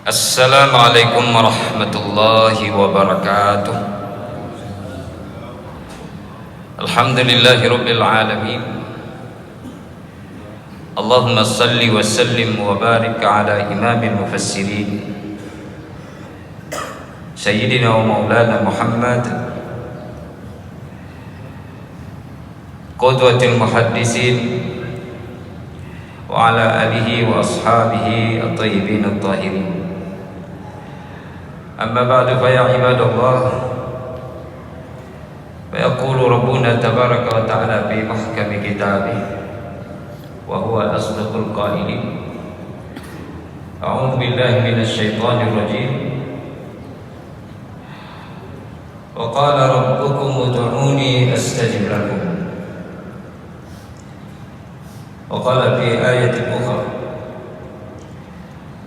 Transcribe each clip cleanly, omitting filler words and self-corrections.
Assalamualaikum warahmatullahi wabarakatuh. Alhamdulillahi rabbil alamin. Allahumma salli wa sallim wa barik ala imamil mufassirin Sayyidina wa maulana Muhammad qudwatil muhaddisin wa ala alihi wa ashabihi at-tayyibin at-tahirin. Amma ba'du, fa ya ibadallah, fa yaqulu rabbuna tabaraka wa ta'ala fi mahkami kitabih wa huwa asdaqul qailin. A'udzu billahi minasy syaithanir rajim. Wa qala rabbukum ud'uni astajib lakum. Wa qala fi ayatin ukhra,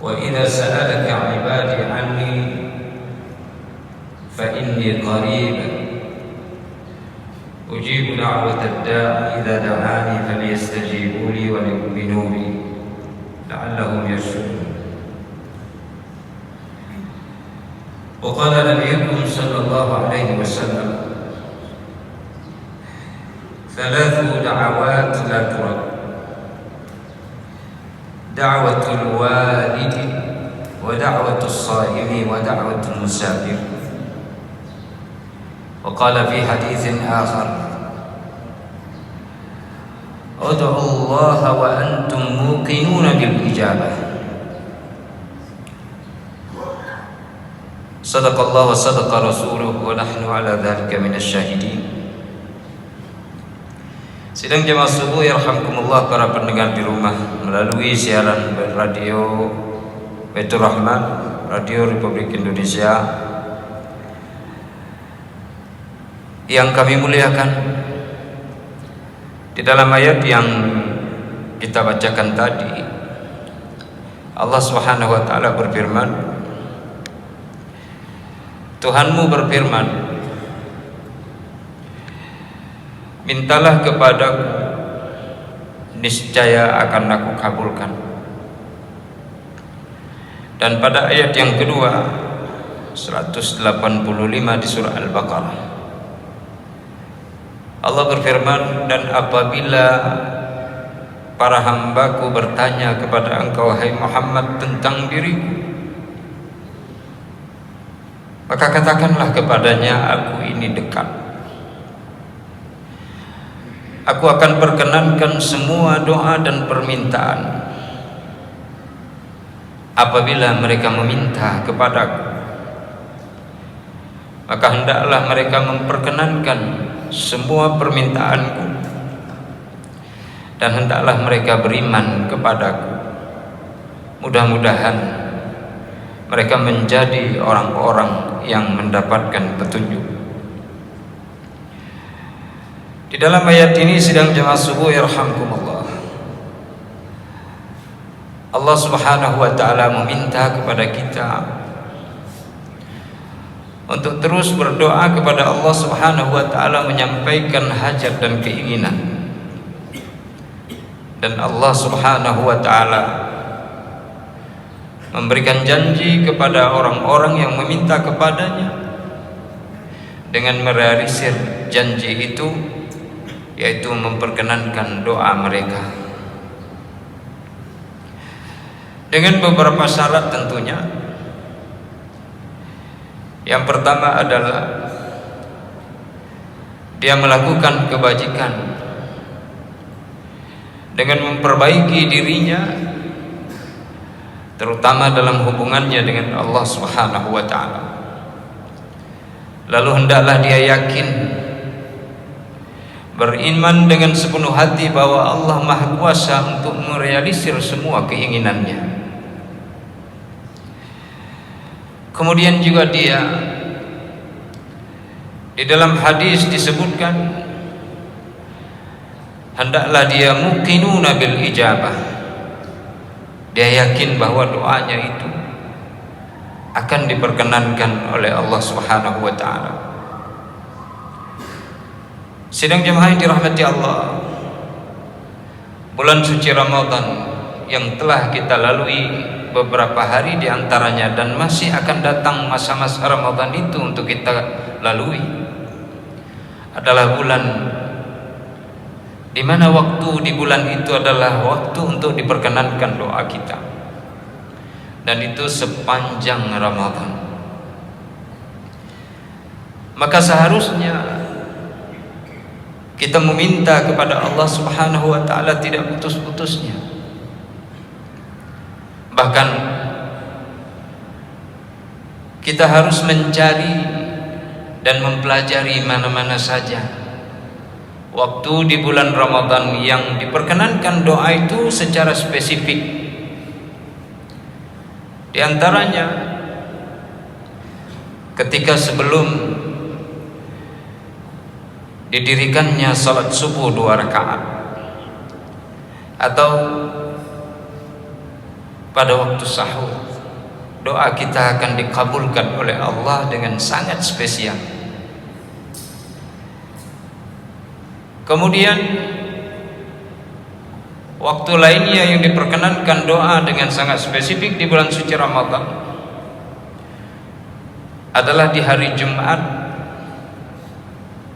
wa idza sa'alaka 'ibadi 'anni fa inni qarib ujibu da'watad da'i idza da'ani falyastajibu li wa liyu'minu bi la'allahum yarshudun. Wa qala nabiyukum sallallahu alaihi wasallam, thalathu da'awat la turad, da'watul walidi wa da'watus shaimi wa da'watul musafir. وقال في حديث آخر ادعوا الله وأنتم موقنون بالإجابة. صدق الله وصدق رسوله ونحن على ذلك من الشاهدين. Sidang jemaah subuh yarhamkumullah, para pendengar di rumah melalui siaran radio Baitur Rahman, Radio Republik Indonesia yang kami muliakan. Di dalam ayat yang kita bacakan tadi, Allah Subhanahu wa taala berfirman, Tuhanmu berfirman, mintalah kepadaku, niscaya akan aku kabulkan. Dan pada ayat yang kedua 185 di surah Al-Baqarah, Allah berfirman, dan apabila para hambaku bertanya kepada engkau hai Muhammad tentang diriku, maka katakanlah kepadanya, aku ini dekat. Aku akan perkenankan semua doa dan permintaan apabila mereka meminta kepadaku, maka hendaklah mereka memperkenankan semua permintaanku, dan hendaklah mereka beriman kepadaku. Mudah-mudahan mereka menjadi orang-orang yang mendapatkan petunjuk. Di dalam ayat ini, sidang jemaah subuh yarhamkumullah, Allah Subhanahu wa taala meminta kepada kita untuk terus berdoa kepada Allah Subhanahu wa taala, menyampaikan hajat dan keinginan. Dan Allah Subhanahu wa taala memberikan janji kepada orang-orang yang meminta kepadanya dengan merealisir janji itu, yaitu memperkenankan doa mereka dengan beberapa syarat tentunya. Yang pertama adalah dia melakukan kebajikan dengan memperbaiki dirinya, terutama dalam hubungannya dengan Allah Subhanahu wa taala. Lalu hendaklah dia yakin, beriman dengan sepenuh hati bahwa Allah Maha Kuasa untuk merealisir semua keinginannya. Kemudian juga dia, di dalam hadis disebutkan, hendaklah dia muqinuna bil ijabah. Dia yakin bahwa doanya itu akan diperkenankan oleh Allah Subhanahu wa taala. Sidang jemaah yang dirahmati Allah, bulan suci Ramadan yang telah kita lalui beberapa hari diantaranya, dan masih akan datang masa-masa Ramadan itu untuk kita lalui, adalah bulan di mana waktu di bulan itu adalah waktu untuk diperkenankan doa kita, dan itu sepanjang Ramadan. Maka seharusnya kita meminta kepada Allah Subhanahu wa taala tidak putus-putusnya. Bahkan kita harus mencari dan mempelajari mana-mana saja waktu di bulan Ramadan yang diperkenankan doa itu secara spesifik. Di antaranya ketika sebelum didirikannya salat subuh 2 rakaat, atau pada waktu sahur, doa kita akan dikabulkan oleh Allah dengan sangat spesial. Kemudian waktu lainnya yang diperkenankan doa dengan sangat spesifik di bulan suci Ramadan adalah di hari Jumat.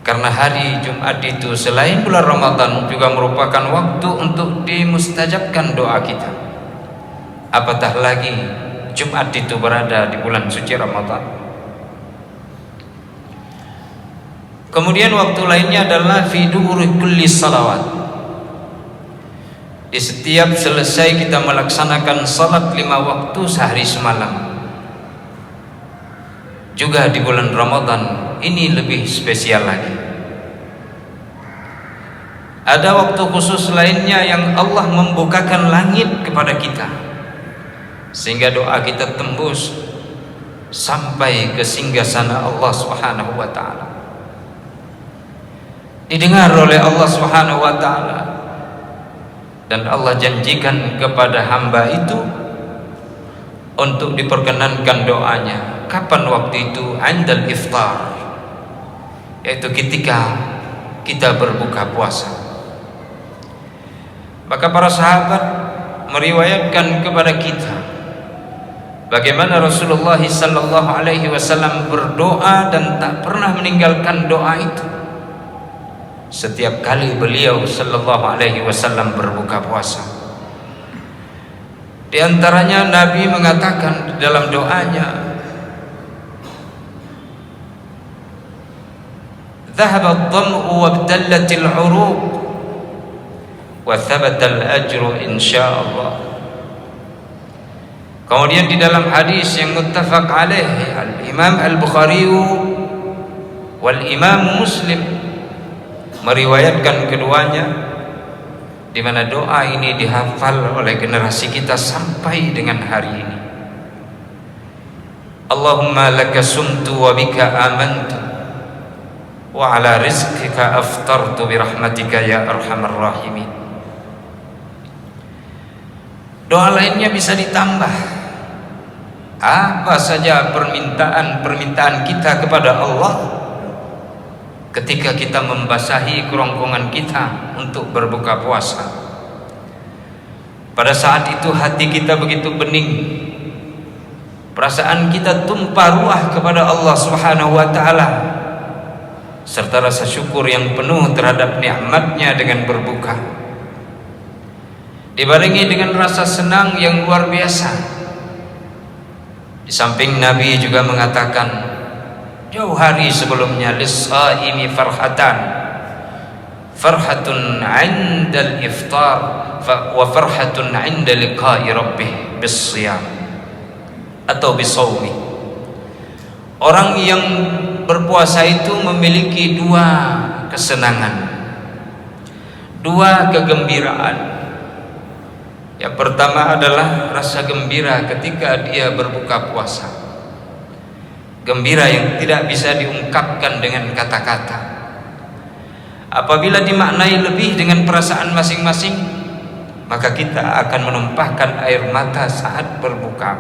Karena hari Jumat itu selain bulan Ramadan juga merupakan waktu untuk dimustajabkan doa kita. Apatah lagi Jumat itu berada di bulan suci Ramadan. Kemudian waktu lainnya adalah fi duburi kulli salawat. Di setiap selesai kita melaksanakan salat 5 waktu sehari semalam. Juga di bulan Ramadan ini lebih spesial lagi. Ada waktu khusus lainnya yang Allah membukakan langit kepada kita, sehingga doa kita tembus sampai ke singgasana Allah Subhanahu wa taala. Didengar oleh Allah Subhanahu wa taala, dan Allah janjikan kepada hamba itu untuk diperkenankan doanya. Kapan waktu itu? Indal iftar, yaitu ketika kita berbuka puasa. Maka para sahabat meriwayatkan kepada kita bagaimana Rasulullah sallallahu alaihi wasallam berdoa dan tak pernah meninggalkan doa itu setiap kali beliau sallallahu alaihi wasallam berbuka puasa. Di antaranya Nabi mengatakan dalam doanya, ذهب الظمأ وابتلت العروق وثبت الأجر إن شاء الله. Kemudian di dalam hadis yang muttafaq alaih Al-Imam Al-Bukhari wal Imam Muslim meriwayatkan keduanya, di mana doa ini dihafal oleh generasi kita sampai dengan hari ini. Allahumma laka sumtu wa bika amantu wa ala rizqika aftartu birahmatika ya arhamar rahimin. Doa lainnya bisa ditambah. Apa saja permintaan kita kepada Allah ketika kita membasahi kerongkongan kita untuk berbuka puasa. Pada saat itu hati kita begitu bening, perasaan kita tumpah ruah kepada Allah Subhanahu wa taala, serta rasa syukur yang penuh terhadap nikmatnya dengan berbuka, dibarengi dengan rasa senang yang luar biasa. Di samping Nabi juga mengatakan, jauh hari sebelumnya, lis-shaimi farhatun 'indal iftar wa farhatun 'inda liqa'i rabbih bis-shiyam atau bisawmi. Orang yang berpuasa itu memiliki 2 kesenangan, 2 kegembiraan. Yang pertama adalah rasa gembira ketika dia berbuka puasa, gembira yang tidak bisa diungkapkan dengan kata-kata. Apabila dimaknai lebih dengan perasaan masing-masing, maka kita akan menumpahkan air mata saat berbuka.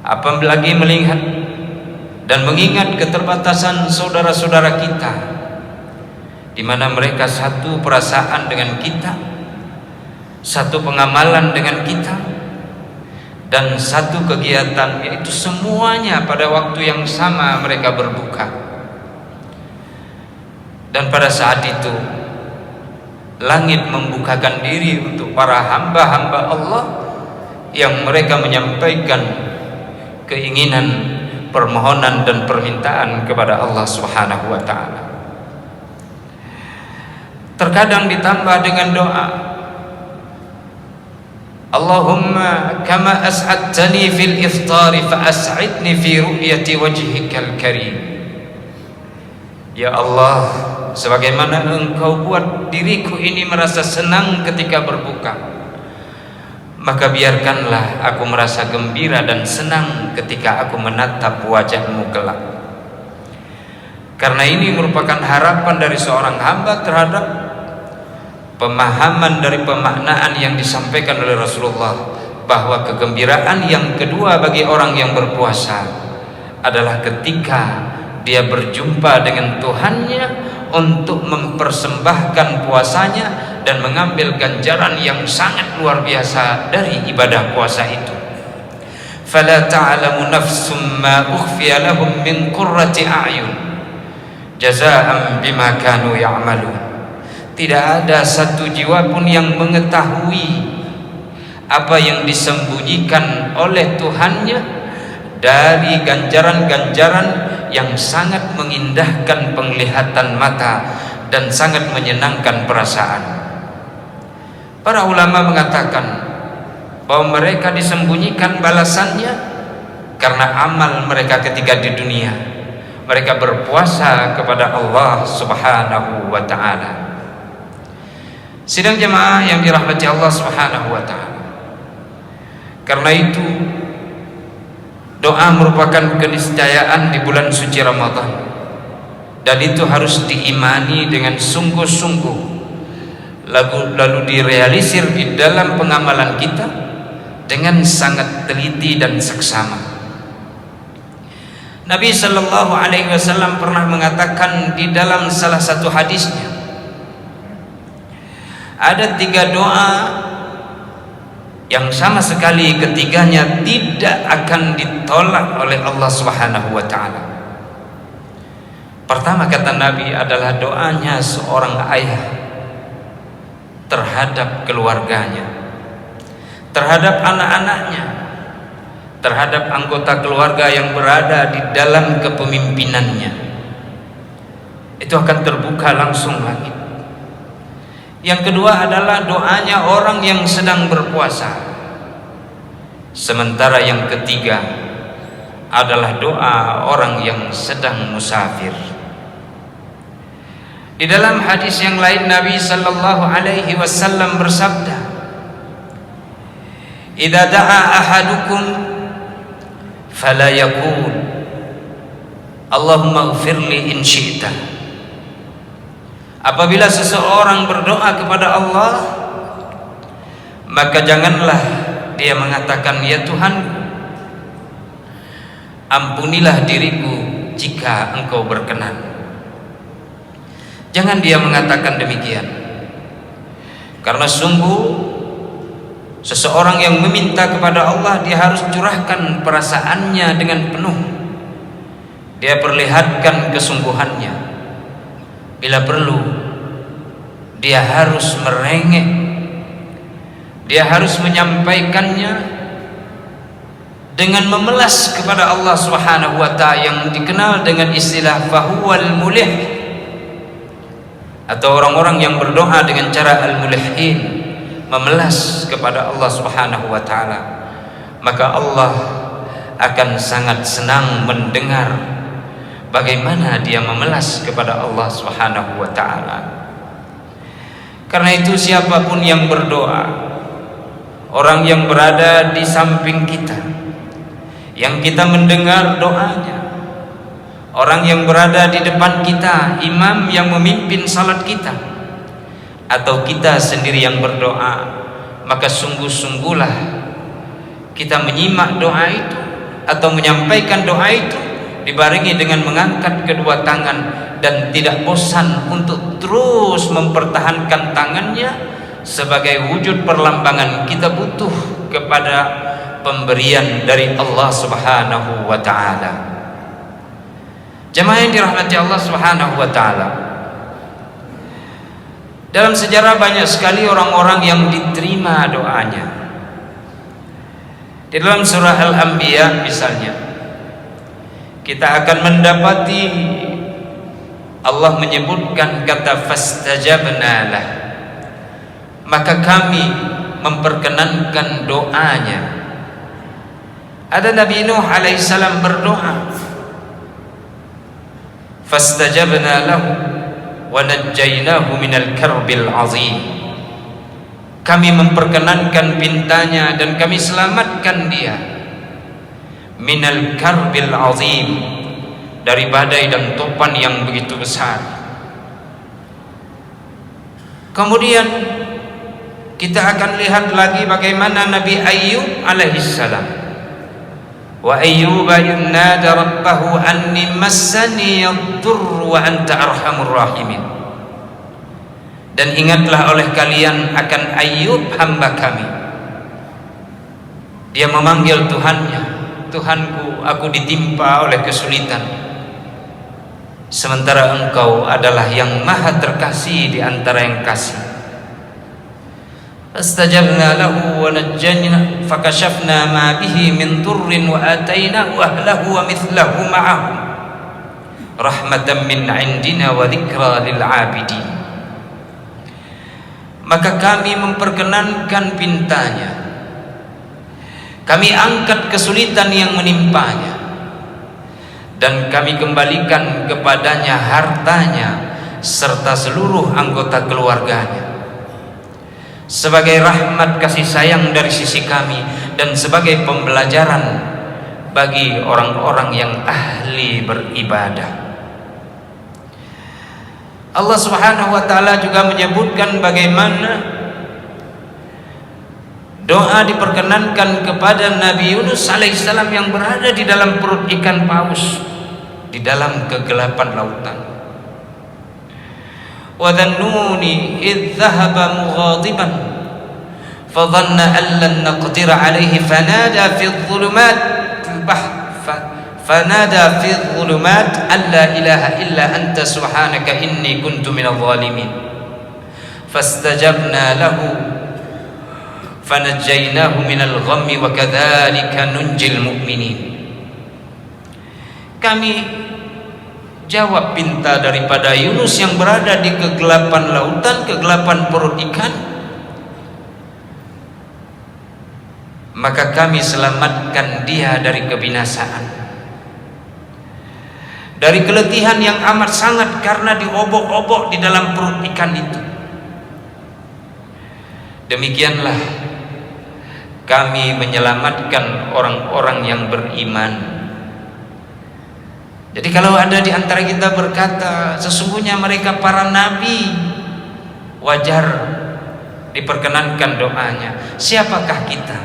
Apalagi melihat dan mengingat keterbatasan saudara-saudara kita, di mana mereka satu perasaan dengan kita, satu pengamalan dengan kita, dan satu kegiatan, yaitu semuanya pada waktu yang sama mereka berbuka. Dan pada saat itu langit membukakan diri untuk para hamba-hamba Allah yang mereka menyampaikan keinginan, permohonan dan permintaan kepada Allah Subhanahu wa taala. Terkadang ditambah dengan doa, Allahumma kama as'adtani fil iftari fa as'idni fi ru'yati wajhikal karim. Ya Allah, sebagaimana Engkau buat diriku ini merasa senang ketika berbuka, maka biarkanlah aku merasa gembira dan senang ketika aku menatap wajah-Mu kelak. Karena ini merupakan harapan dari seorang hamba terhadap pemahaman dari pemaknaan yang disampaikan oleh Rasulullah, bahwa kegembiraan yang kedua bagi orang yang berpuasa adalah ketika dia berjumpa dengan Tuhannya untuk mempersembahkan puasanya dan mengambil ganjaran yang sangat luar biasa dari ibadah puasa itu. Fala ta'lamu nafsum ma ukhfiya lahum min qurrati a'yun jazaa'an bima kanu ya'malun. Tidak ada satu jiwa pun yang mengetahui apa yang disembunyikan oleh Tuhannya dari ganjaran-ganjaran yang sangat mengindahkan penglihatan mata dan sangat menyenangkan perasaan. Para ulama mengatakan bahwa mereka disembunyikan balasannya karena amal mereka ketika di dunia. Mereka berpuasa kepada Allah Subhanahu wa ta'ala. Sidang jemaah yang dirahmati Allah Subhanahu wa ta'ala, karena itu doa merupakan keniscayaan di bulan suci Ramadan, dan itu harus diimani dengan sungguh-sungguh, lalu direalisir di dalam pengamalan kita dengan sangat teliti dan seksama. Nabi Shallallahu Alaihi Wasallam pernah mengatakan di dalam salah satu hadisnya, ada 3 doa yang sama sekali ketiganya tidak akan ditolak oleh Allah Subhanahu wa ta'ala. Pertama, kata Nabi, adalah doanya seorang ayah terhadap keluarganya, terhadap anak-anaknya, terhadap anggota keluarga yang berada di dalam kepemimpinannya. Itu akan terbuka langsung langit. Yang kedua adalah doanya orang yang sedang berpuasa. Sementara yang ketiga adalah doa orang yang sedang musafir. Di dalam hadis yang lain Nabi Sallallahu Alaihi Wasallam bersabda, "Idza da'a ahadukum fala yaqul Allahumma ighfirli in syi'ta." Apabila seseorang berdoa kepada Allah, maka janganlah dia mengatakan, "Ya Tuhan, ampunilah diriku jika Engkau berkenan." Jangan dia mengatakan demikian, karena sungguh seseorang yang meminta kepada Allah, dia harus curahkan perasaannya dengan penuh. Dia perlihatkan kesungguhannya. Bila perlu, dia harus merengek, dia harus menyampaikannya dengan memelas kepada Allah Subhanahu wa ta'ala, yang dikenal dengan istilah fahuwal mulih, atau orang-orang yang berdoa dengan cara al-mulihin, memelas kepada Allah Subhanahu wa ta'ala. Maka Allah akan sangat senang mendengar bagaimana dia memelas kepada Allah Subhanahu wa ta'ala. Karena itu siapapun yang berdoa, orang yang berada di samping kita, yang kita mendengar doanya, orang yang berada di depan kita, imam yang memimpin salat kita, atau kita sendiri yang berdoa, maka sungguh-sungguhlah kita menyimak doa itu atau menyampaikan doa itu dibarengi dengan mengangkat kedua tangan dan tidak bosan untuk terus mempertahankan tangannya sebagai wujud perlambangan kita butuh kepada pemberian dari Allah Subhanahu wa taala. Jemaah yang dirahmati Allah Subhanahu wa taala, dalam sejarah banyak sekali orang-orang yang diterima doanya. Di dalam surah Al-Anbiya misalnya, kita akan mendapati Allah menyebutkan kata fastajabna lah, maka kami memperkenankan doanya. Ada Nabi Nuh alaihissalam berdoa, fastajabna lahu wa najjaynahu minal karbil azim. Kami memperkenankan pintanya dan kami selamatkan dia minal karbil azim, dari badai dan topan yang begitu besar. Kemudian kita akan lihat lagi bagaimana Nabi Ayyub alaihissalam. Wa ayyuba nada rabbahu anni massani yadhurru wa anta arhamur rahimin. Dan ingatlah oleh kalian akan Ayyub hamba kami. Dia memanggil Tuhannya, Tuhanku, aku ditimpa oleh kesulitan, sementara Engkau adalah yang maha terkasih di antara yang kasih. Fastajabna lahu wa najjayna fakashafna ma bihi min dhurrin wa atainahu ahlahu wa mithlahu ma'ahum rahmatan min 'indina wa dzikra lil 'abidin. Maka kami memperkenankan pintanya, kami angkat kesulitan yang menimpanya, dan kami kembalikan kepadanya hartanya serta seluruh anggota keluarganya, sebagai rahmat kasih sayang dari sisi kami dan sebagai pembelajaran bagi orang-orang yang ahli beribadah. Allah Subhanahu wa taala juga menyebutkan bagaimana doa diperkenankan kepada Nabi Yunus alaihissalam yang berada di dalam perut ikan paus di dalam kegelapan lautan. Wa dhannuni idh dhahaba mughadiban fadhanna an lan naqdir alayhi fanada fi dhulumatil bahr fanada fi dhulumat an la ilaha illa anta subhanaka inni kuntu minadh dhalimin fastajabna lahu fanajjaynahu minal ghammi wa kadzalika nunjil mu'minin. Kami jawab pinta daripada Yunus yang berada di kegelapan lautan, kegelapan perut ikan, maka kami selamatkan dia dari kebinasaan, dari keletihan yang amat sangat karena diobok-obok di dalam perut ikan itu. Demikianlah kami menyelamatkan orang-orang yang beriman. Jadi kalau ada di antara kita berkata sesungguhnya mereka para nabi, wajar diperkenankan doanya. Siapakah kita?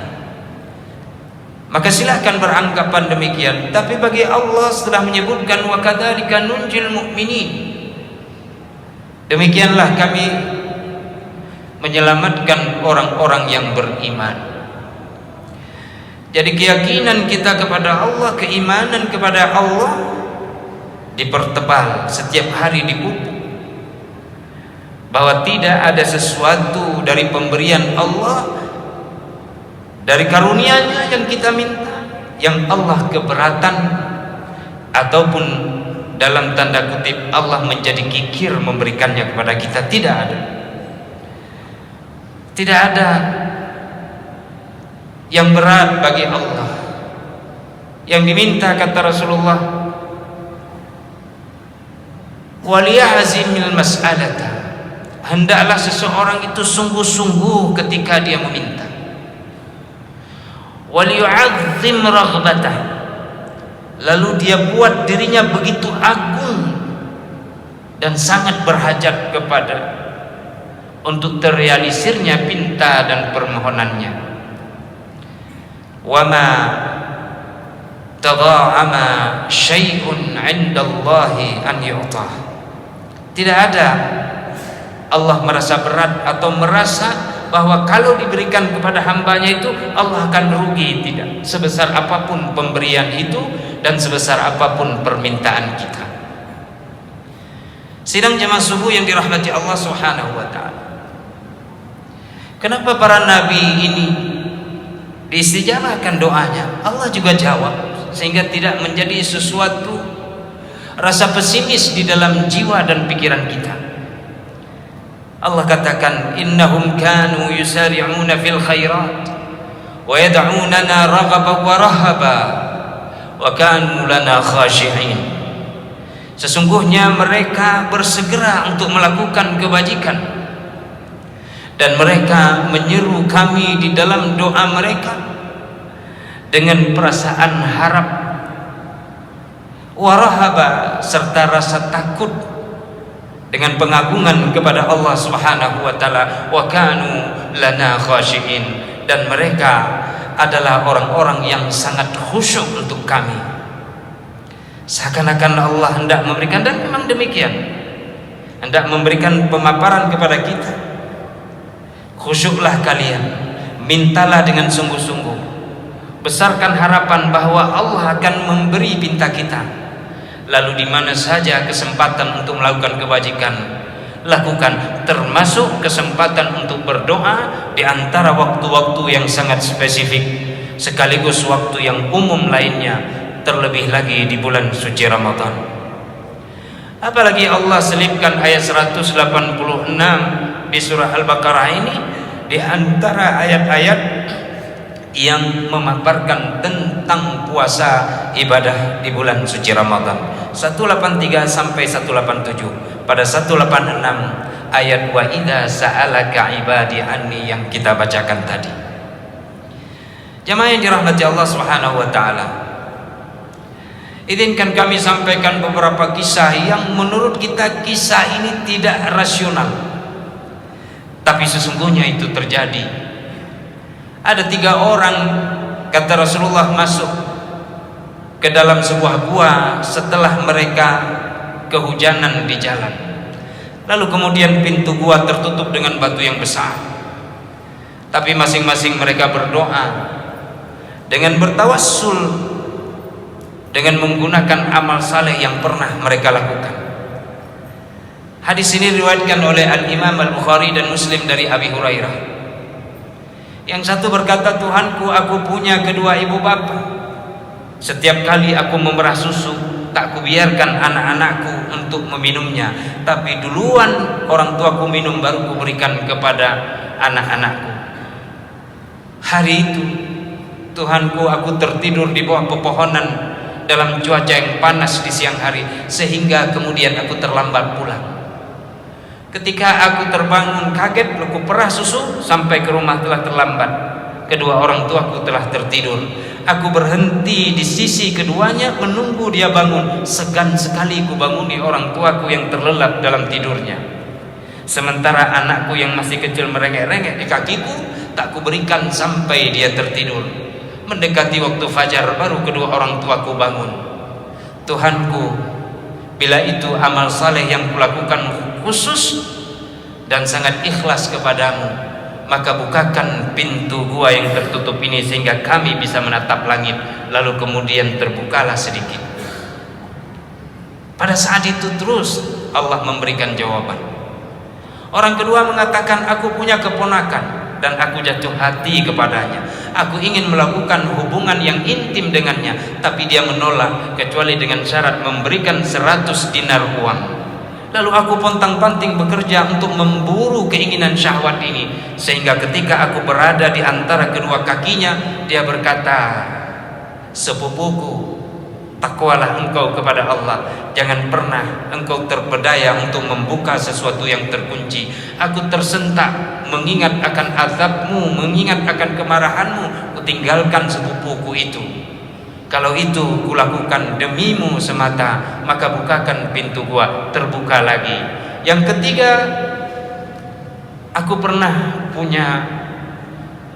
Maka silahkan beranggapan demikian. Tapi bagi Allah setelah menyebutkan wa kadzalika nunjil mu'minin, demikianlah kami menyelamatkan orang-orang yang beriman. Jadi keyakinan kita kepada Allah, keimanan kepada Allah dipertebal setiap hari, dipupuk bahwa tidak ada sesuatu dari pemberian Allah, dari karunia-Nya yang kita minta, yang Allah keberatan ataupun dalam tanda kutip Allah menjadi kikir memberikannya kepada kita. Tidak ada. Tidak ada yang berat bagi Allah. Yang diminta, kata Rasulullah, waliyahzimil mas'alata, hendaklah seseorang itu sungguh-sungguh ketika dia meminta. Waliyu'azzim raghbatah, lalu dia buat dirinya begitu agung dan sangat berhajat kepada untuk terrealisirnya pinta dan permohonannya. Wa ma tadha'ama syai'un 'indallahi an yu'tah, tidak ada Allah merasa berat atau merasa bahwa kalau diberikan kepada hambanya itu Allah akan rugi? Tidak. Sebesar apapun pemberian itu dan sebesar apapun permintaan kita. Sidang jemaah subuh yang dirahmati Allah Subhanahu wa taala, kenapa para nabi ini diistijabahkan doanya? Allah juga jawab, sehingga tidak menjadi sesuatu rasa pesimis di dalam jiwa dan pikiran kita. Allah katakan, innahum kanu yusari'una fil khairat wa yad'unana raghaban wa rahaba wa kanu lana khashi'in. Sesungguhnya mereka bersegera untuk melakukan kebajikan dan mereka menyeru kami di dalam doa mereka dengan perasaan harap, warahaba, serta rasa takut, dengan pengagungan kepada Allah Subhanahu wa taala. Wa kanu lana khashiin, dan mereka adalah orang-orang yang sangat khusyuk untuk kami. Seakan-akan Allah hendak memberikan, dan memang demikian, hendak memberikan pemaparan kepada kita, khusyuklah kalian, mintalah dengan sungguh-sungguh, besarkan harapan bahwa Allah akan memberi pinta kita. Lalu di mana saja kesempatan untuk melakukan kebajikan, lakukan, termasuk kesempatan untuk berdoa di antara waktu-waktu yang sangat spesifik, sekaligus waktu yang umum lainnya, terlebih lagi di bulan suci Ramadan. Apalagi Allah selipkan ayat 186 di surah Al-Baqarah ini di antara ayat-ayat yang memaparkan tentang puasa ibadah di bulan suci Ramadan. 183 sampai 187. Pada 186 ayat wa idza sa'alaka ibadi anni yang kita bacakan tadi. Jamaah yang dirahmati Allah Subhanahu wa taala, izinkan kami sampaikan beberapa kisah yang menurut kita kisah ini tidak rasional, tapi sesungguhnya itu terjadi. Ada 3 orang, kata Rasulullah, masuk ke dalam sebuah gua setelah mereka kehujanan di jalan. Lalu kemudian pintu gua tertutup dengan batu yang besar. Tapi masing-masing mereka berdoa dengan bertawassul, dengan menggunakan amal saleh yang pernah mereka lakukan. Hadis ini diriwayatkan oleh Al-Imam Al-Bukhari dan Muslim dari Abi Hurairah. Yang satu berkata, Tuhanku, aku punya kedua ibu bapa. Setiap kali aku memerah susu, tak kubiarkan anak-anakku untuk meminumnya, tapi duluan orang tuaku minum, baru kuberikan kepada anak-anakku. Hari itu, Tuhanku, aku tertidur di bawah pepohonan dalam cuaca yang panas di siang hari, sehingga kemudian aku terlambat pulang. Ketika aku terbangun kaget, aku perah susu, sampai ke rumah telah terlambat. Kedua orang tuaku telah tertidur. Aku berhenti di sisi keduanya menunggu dia bangun. Segan sekali ku banguni orang tuaku yang terlelap dalam tidurnya. Sementara anakku yang masih kecil merengek-rengek di kakiku, tak kuberikan sampai dia tertidur. Mendekati waktu fajar, baru kedua orang tuaku bangun. Tuhanku, bila itu amal saleh yang kulakukan khusus dan sangat ikhlas kepadamu, maka bukakan pintu gua yang tertutup ini sehingga kami bisa menatap langit. Lalu kemudian terbukalah sedikit. Pada saat itu terus Allah memberikan jawaban. Orang kedua mengatakan, aku punya keponakan dan aku jatuh hati kepadanya. Aku ingin melakukan hubungan yang intim dengannya, tapi dia menolak kecuali dengan syarat memberikan 100 dinar uang. Lalu aku pontang-panting bekerja untuk memburu keinginan syahwat ini, sehingga ketika aku berada di antara kedua kakinya, dia berkata, sepupuku, takwalah engkau kepada Allah, jangan pernah engkau terpedaya untuk membuka sesuatu yang terkunci. Aku tersentak mengingat akan azabmu, mengingat akan kemarahanmu, kutinggalkan sepupuku itu. Kalau itu kulakukan demimu semata, maka bukakan pintu gua. Terbuka lagi. Yang ketiga, aku pernah punya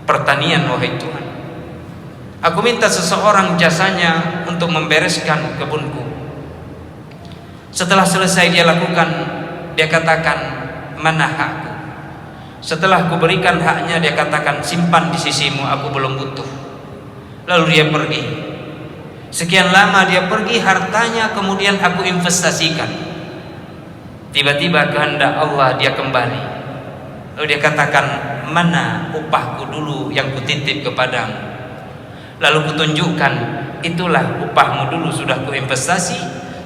pertanian, wahai Tuhan. Aku minta seseorang jasanya untuk membereskan kebunku. Setelah selesai dia lakukan, dia katakan, mana hakku? Setelah aku berikan haknya, dia katakan, simpan di sisimu, aku belum butuh. Lalu dia pergi. Sekian lama dia pergi, hartanya kemudian aku investasikan. Tiba-tiba kehendak Allah dia kembali. Lalu dia katakan, mana upahku dulu yang kutitip kepadamu? Lalu kutunjukkan, itulah upahmu dulu, sudah kuinvestasi,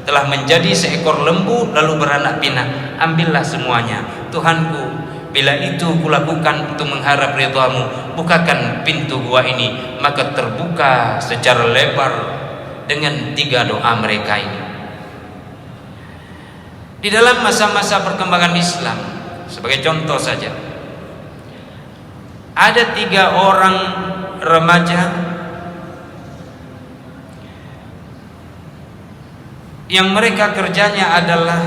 telah menjadi seekor lembu lalu beranak pinak. Ambillah semuanya. Tuhanku, bila itu kulakukan untuk mengharap ridhamu, bukakan pintu gua ini. Maka terbuka secara lebar dengan 3 doa mereka ini. Di dalam masa-masa perkembangan Islam, sebagai contoh saja, ada 3 orang remaja yang mereka kerjanya adalah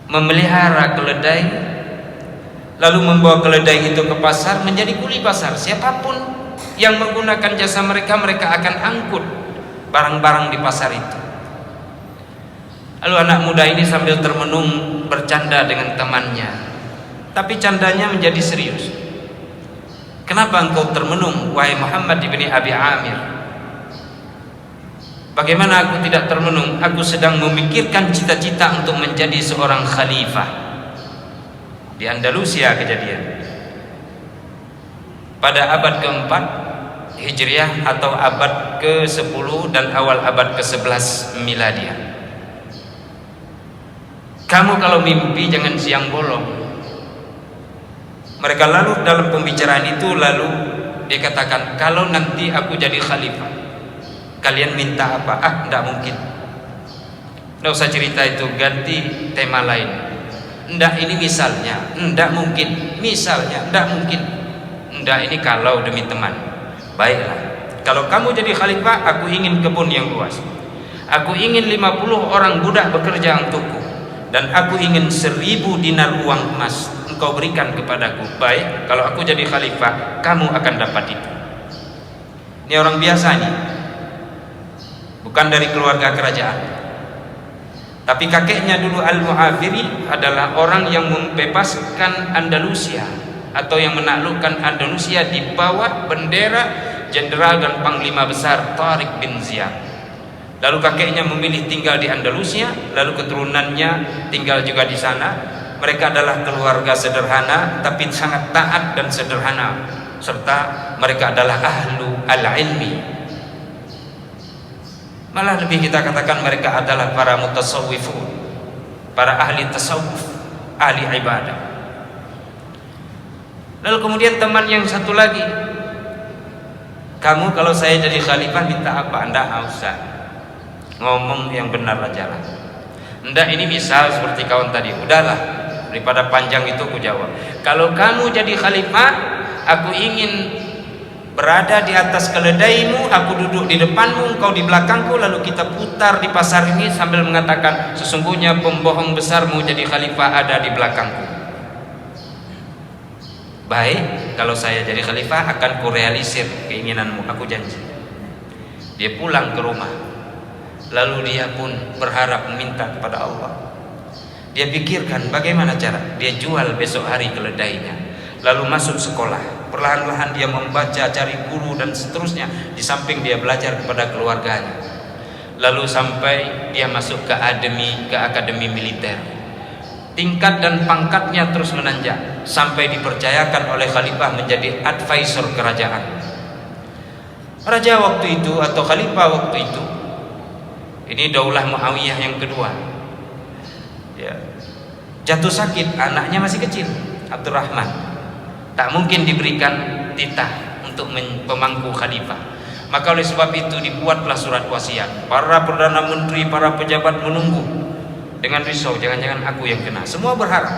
memelihara keledai, lalu membawa keledai itu ke pasar menjadi kuli pasar. Siapapun yang menggunakan jasa mereka, mereka akan angkut barang-barang di pasar itu. Lalu anak muda ini sambil termenung bercanda dengan temannya, tapi candanya menjadi serius. Kenapa engkau termenung, wahai Muhammad ibni Abi Amir? Bagaimana aku tidak termenung? Aku sedang memikirkan cita-cita untuk menjadi seorang khalifah. Di Andalusia kejadian pada abad keempat Hijriah atau abad ke-10 dan awal abad ke-11 Miladiah. Kamu kalau mimpi jangan siang bolong. Mereka lalu dalam pembicaraan itu, lalu dia katakan, kalau nanti aku jadi khalifah, kalian minta apa? Tidak mungkin. Tidak usah cerita itu, ganti tema lain. Tidak, ini misalnya. Tidak mungkin. Misalnya, tidak mungkin. Tidak, ini kalau demi teman. Baiklah, kalau kamu jadi khalifah, aku ingin kebun yang luas. Aku ingin 50 orang budak bekerja untukku. Dan aku ingin 1000 dinar uang emas engkau berikan kepadaku. Baik, kalau aku jadi khalifah, kamu akan dapat itu. Ini orang biasa nih, bukan dari keluarga kerajaan. Tapi kakeknya dulu Al-Mu'afiri adalah orang yang membebaskan Andalusia atau yang menaklukkan Andalusia di bawah bendera jenderal dan panglima besar Tariq bin Ziyad. Lalu kakeknya memilih tinggal di Andalusia, lalu keturunannya tinggal juga di sana. Mereka adalah keluarga sederhana tapi sangat taat dan sederhana, serta mereka adalah ahlu al-ilmi. Malah lebih kita katakan mereka adalah para mutasawwifun, para ahli tasawuf, ahli ibadah. Lalu kemudian teman yang satu lagi, kamu kalau saya jadi khalifah minta apa? Anda usah, ngomong yang benar aja lah. Enggak, ini misal seperti kawan tadi. Udahlah, daripada panjang itu aku jawab. Kalau kamu jadi khalifah, aku ingin berada di atas keledaimu, aku duduk di depanmu, engkau di belakangku, lalu kita putar di pasar ini sambil mengatakan, sesungguhnya pembohong besar mau jadi khalifah ada di belakangku. Baik, kalau saya jadi khalifah akan kurealisir keinginanmu, aku janji. Dia pulang ke rumah, lalu dia pun berharap meminta kepada Allah. Dia pikirkan bagaimana cara dia jual besok hari keledainya, lalu masuk sekolah. Perlahan-lahan dia membaca, cari guru dan seterusnya. Di samping dia belajar kepada keluarganya. Lalu sampai dia masuk ke akademi militer. Tingkat dan pangkatnya terus menanjak sampai dipercayakan oleh khalifah menjadi advisor kerajaan. Raja waktu itu atau khalifah waktu itu, ini Daulah Muawiyah yang kedua, ya, jatuh sakit, anaknya masih kecil, Abdurrahman. Tak mungkin diberikan titah untuk pemangku khalifah. Maka oleh sebab itu dibuatlah surat wasiat. Para perdana menteri, para pejabat menunggu dengan risau, jangan-jangan aku yang kena. Semua berharap.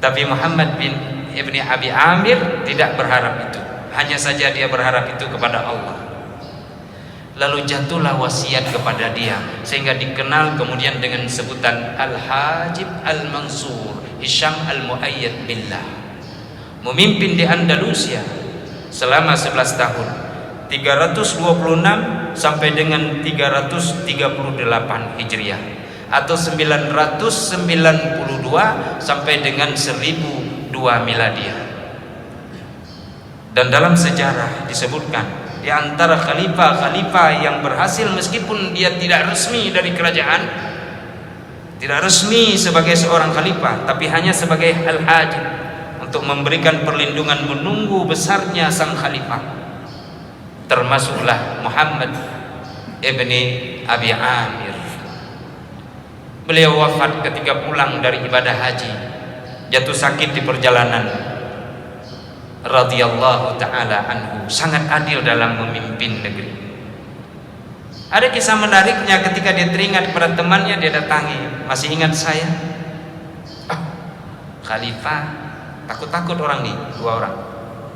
Tapi Muhammad bin Ibni Abi Amir tidak berharap itu. Hanya saja dia berharap itu kepada Allah. Lalu jatuhlah wasiat kepada dia, sehingga dikenal kemudian dengan sebutan Al-Hajib Al-Mansur Hisham Al-Mu'ayyad Billah. Memimpin di Andalusia selama 11 tahun, 326 sampai dengan 338 Hijriah. atau 992 sampai dengan 1002 miladiah. Dan dalam sejarah disebutkan di antara khalifah-khalifah yang berhasil meskipun dia tidak resmi dari kerajaan, tidak resmi sebagai seorang khalifah, tapi hanya sebagai al-hajib untuk memberikan perlindungan menunggu besarnya sang khalifah, termasuklah Muhammad ibni Abi Amir. Beliau wafat ketika pulang dari ibadah haji, jatuh sakit di perjalanan, radhiyallahu ta'ala anhu. Sangat adil dalam memimpin negeri. Ada kisah menariknya ketika dia teringat pada temannya, dia datangi, masih ingat saya? Khalifah, takut-takut orang nih, 2 orang.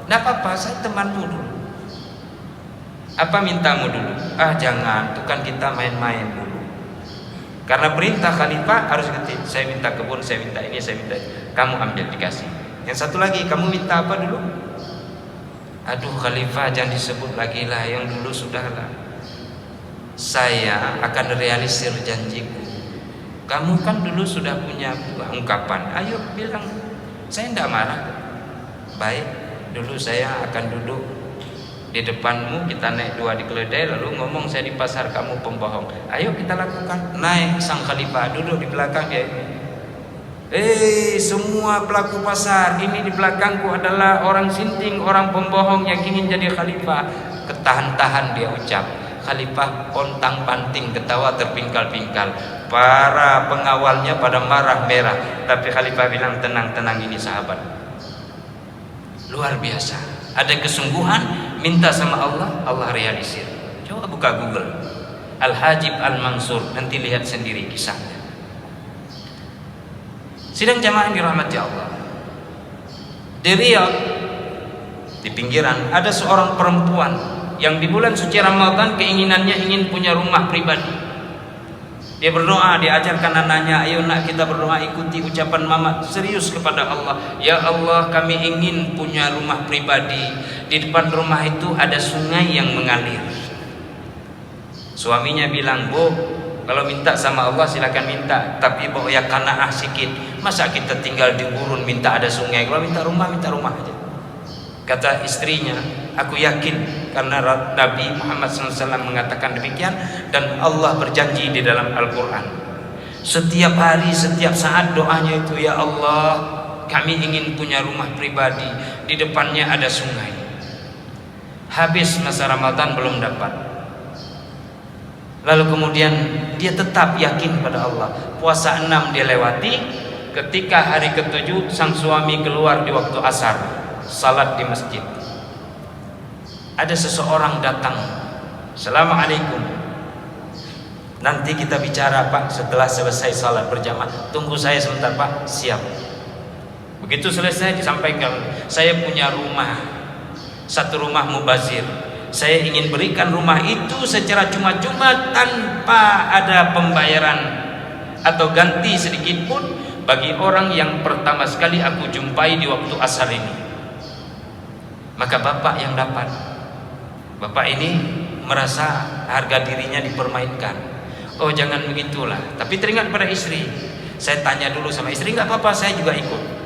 Nggak apa-apa, saya temanmu dulu. Apa mintamu dulu? Jangan, itu kan kita main-main dulu. Karena perintah khalifah harus ngerti. Saya minta kebun, saya minta ini, saya minta ini. Kamu ambil, dikasih. Yang satu lagi, kamu minta apa dulu? Aduh khalifah, jangan disebut lagi lah, yang dulu sudahlah. Saya akan realisir janjiku. Kamu kan dulu sudah punya ungkapan. Ayo bilang, saya tidak marah. Baik, dulu saya akan duduk di depanmu, kita naik 2 di keledai, lalu ngomong saya di pasar, kamu pembohong. Ayo kita lakukan. Naik sang khalifah, duduk di belakang dia. Semua pelaku pasar ini di belakangku adalah orang sinting, orang pembohong yang ingin jadi khalifah. Ketahan-tahan dia ucap. Khalifah pontang panting, ketawa terpingkal-pingkal. Para pengawalnya pada marah merah, tapi khalifah bilang, tenang-tenang, ini sahabat. Luar biasa. Ada kesungguhan, minta sama Allah, Allah realisir. Coba buka Google, Al-Hajib Al-Mansur, nanti lihat sendiri kisahnya. Sidang jamaah yang dirahmati Allah, di Riyadh, di pinggiran, ada seorang perempuan yang di bulan suci Ramadan keinginannya ingin punya rumah pribadi. Dia berdoa, diajarkan anaknya, ayo nak kita berdoa, ikuti ucapan mama, serius kepada Allah. Ya Allah, kami ingin punya rumah pribadi. Di depan rumah itu ada sungai yang mengalir. Suaminya bilang, Bu, kalau minta sama Allah silakan minta, tapi bawa ya kanaah sikit. Masa kita tinggal di gurun minta ada sungai? Kalau minta rumah aja. Kata istrinya, aku yakin karena Nabi Muhammad SAW mengatakan demikian, dan Allah berjanji di dalam Al-Quran. Setiap hari, setiap saat doanya itu, ya Allah, kami ingin punya rumah pribadi, di depannya ada sungai. Habis masa Ramadan belum dapat. Lalu kemudian dia tetap yakin pada Allah. Puasa 6 dia lewati. Ketika hari ke-7 sang suami keluar di waktu asar, salat di masjid. Ada seseorang datang, Assalamualaikum, nanti kita bicara Pak setelah selesai salat berjamaah. Tunggu saya sebentar Pak. Siap. Begitu selesai disampaikan, saya punya rumah, satu rumah mubazir. Saya ingin berikan rumah itu secara cuma-cuma tanpa ada pembayaran atau ganti sedikit pun bagi orang yang pertama sekali aku jumpai di waktu asar ini. Maka bapak yang dapat. Bapak ini merasa harga dirinya dipermainkan. Oh jangan begitulah. Tapi teringat pada istri. Saya tanya dulu sama istri, nggak apa-apa, saya juga ikut.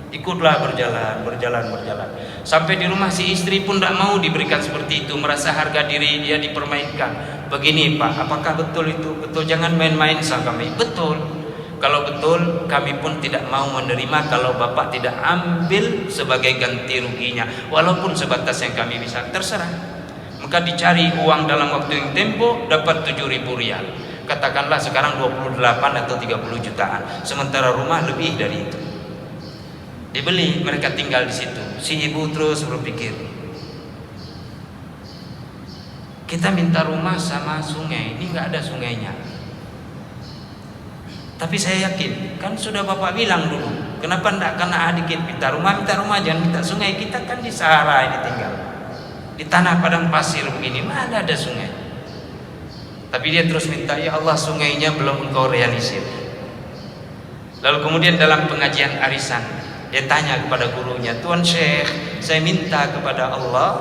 Ikutlah berjalan. Sampai di rumah si istri pun tidak mau diberikan seperti itu. Merasa harga diri dia dipermainkan. Begini Pak, apakah betul itu? Betul, jangan main-main sama kami. Betul. Kalau betul, kami pun tidak mau menerima kalau Bapak tidak ambil sebagai ganti ruginya, walaupun sebatas yang kami bisa. Terserah. Maka dicari uang dalam waktu yang tempo, dapat 7.000 rial. Katakanlah sekarang 28 atau 30 jutaan. Sementara rumah lebih dari itu. Dibeli, mereka tinggal di situ. Si ibu terus berpikir, kita minta rumah sama sungai, ini nggak ada sungainya. Tapi saya yakin, kan sudah Bapak bilang dulu, kenapa enggak karena dikit minta rumah, jangan minta sungai. Kita kan di Sahara ini tinggal, di tanah padang pasir begini, mana ada sungai. Tapi dia terus minta, ya Allah sungainya belum engkau realisir. Lalu kemudian dalam pengajian arisan, dia tanya kepada gurunya, Tuan Syekh, saya minta kepada Allah,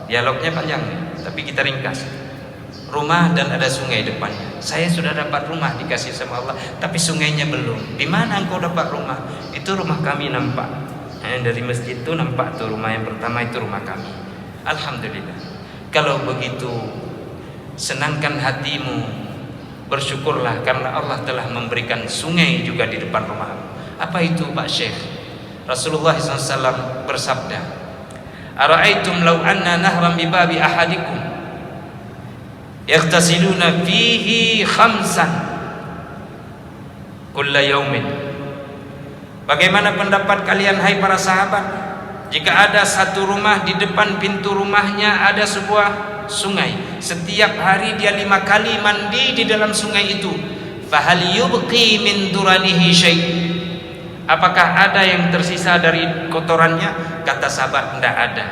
dialognya panjang, tapi kita ringkas. rumah dan ada sungai depannya. Saya sudah dapat rumah dikasih sama Allah, tapi sungainya belum. Di mana engkau dapat rumah? Itu rumah kami nampak. Dari masjid itu nampak tuh rumah yang pertama, itu rumah kami. Alhamdulillah. Kalau begitu, senangkan hatimu, bersyukurlah karena Allah telah memberikan sungai juga di depan rumah. Apa itu Pak Syekh? Rasulullah SAW bersabda, "Ara'aitum law anna nahran bi babi ahadikum yaghtasiluna fihi khamsan kulla yaumin." Bagaimana pendapat kalian hai para sahabat, jika ada satu rumah di depan pintu rumahnya ada sebuah sungai, setiap hari dia 5 kali mandi di dalam sungai itu, fahal yubqi min duranihi syai', apakah ada yang tersisa dari kotorannya? Kata sahabat, tidak ada.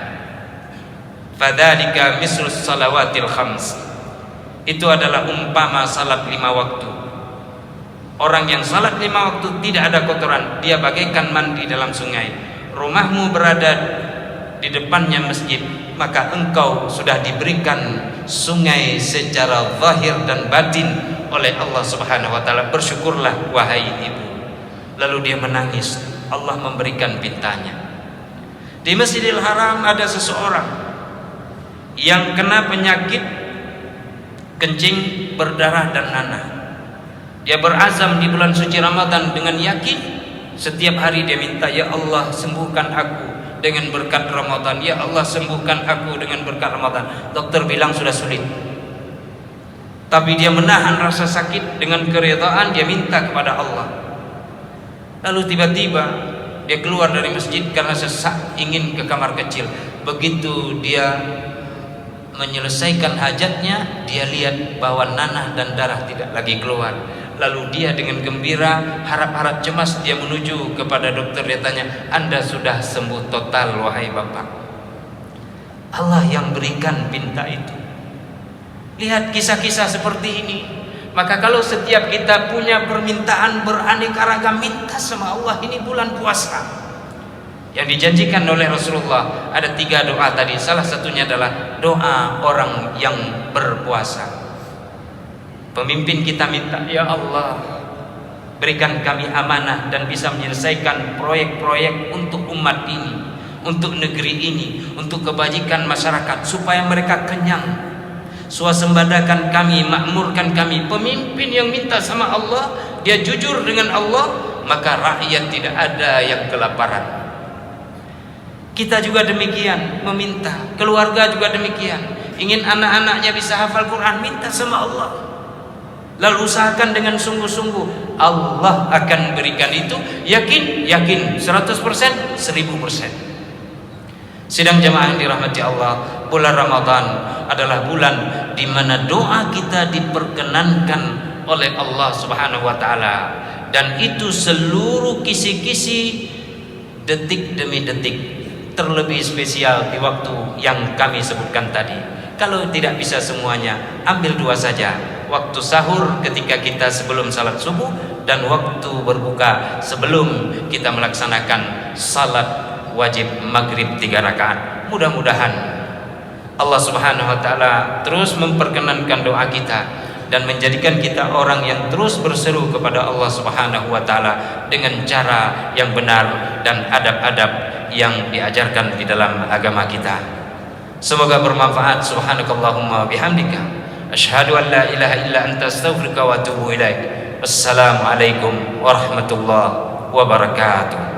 Fadzalika mislus salawatil khams, itu adalah umpama salat 5 waktu. Orang yang salat 5 waktu tidak ada kotoran, dia bagaikan mandi dalam sungai. Rumahmu berada di depannya masjid, maka engkau sudah diberikan sungai secara zahir dan batin oleh Allah Subhanahu wa taala. Bersyukurlah wahai ibu. Lalu dia menangis, Allah memberikan pintanya. Di Masjidil Haram ada seseorang yang kena penyakit kencing berdarah dan nanah. Dia berazam di bulan suci Ramadan dengan yakin, setiap hari dia minta, ya Allah sembuhkan aku dengan berkat Ramadan, ya Allah sembuhkan aku dengan berkat Ramadan. Dokter bilang sudah sulit, tapi dia menahan rasa sakit dengan keridhaan, dia minta kepada Allah. Lalu tiba-tiba dia keluar dari masjid karena sesak, ingin ke kamar kecil. Begitu dia menyelesaikan hajatnya, dia lihat bahwa nanah dan darah tidak lagi keluar. Lalu dia dengan gembira, harap-harap cemas, dia menuju kepada dokter. Dia tanya, Anda sudah sembuh total wahai Bapak. Allah yang berikan pinta itu. Lihat kisah-kisah seperti ini. Maka kalau setiap kita punya permintaan beraneka ragam, minta sama Allah. Ini bulan puasa yang dijanjikan oleh Rasulullah. Ada 3 doa tadi. Salah satunya adalah doa orang yang berpuasa. Pemimpin kita minta, ya Allah berikan kami amanah dan bisa menyelesaikan proyek-proyek untuk umat ini, untuk negeri ini, untuk kebajikan masyarakat, supaya mereka kenyang. Swasembadakan kami, makmurkan kami. Pemimpin yang minta sama Allah, dia jujur dengan Allah, maka rakyat tidak ada yang kelaparan. Kita juga demikian meminta, keluarga juga demikian. Ingin anak-anaknya bisa hafal Quran, minta sama Allah. Lalu usahakan dengan sungguh-sungguh, Allah akan berikan itu. Yakin, yakin 100%, 1000%. Sidang jamaah yang dirahmati Allah, bulan Ramadan adalah bulan di mana doa kita diperkenankan oleh Allah Subhanahu wa taala, dan itu seluruh kisi-kisi, detik demi detik, terlebih spesial di waktu yang kami sebutkan tadi. Kalau tidak bisa semuanya, ambil 2 saja. Waktu sahur ketika kita sebelum salat subuh, dan waktu berbuka sebelum kita melaksanakan salat wajib maghrib 3 rakaat. Mudah-mudahan Allah Subhanahu wa taala terus memperkenankan doa kita dan menjadikan kita orang yang terus berseru kepada Allah Subhanahu wa taala dengan cara yang benar dan adab-adab yang diajarkan di dalam agama kita. Semoga bermanfaat. Subhanakallahumma bihamdika asyhadu an la ilaha illa anta astaghfiruka wa atubu ilaik. Wassalamualaikum warahmatullahi wabarakatuh.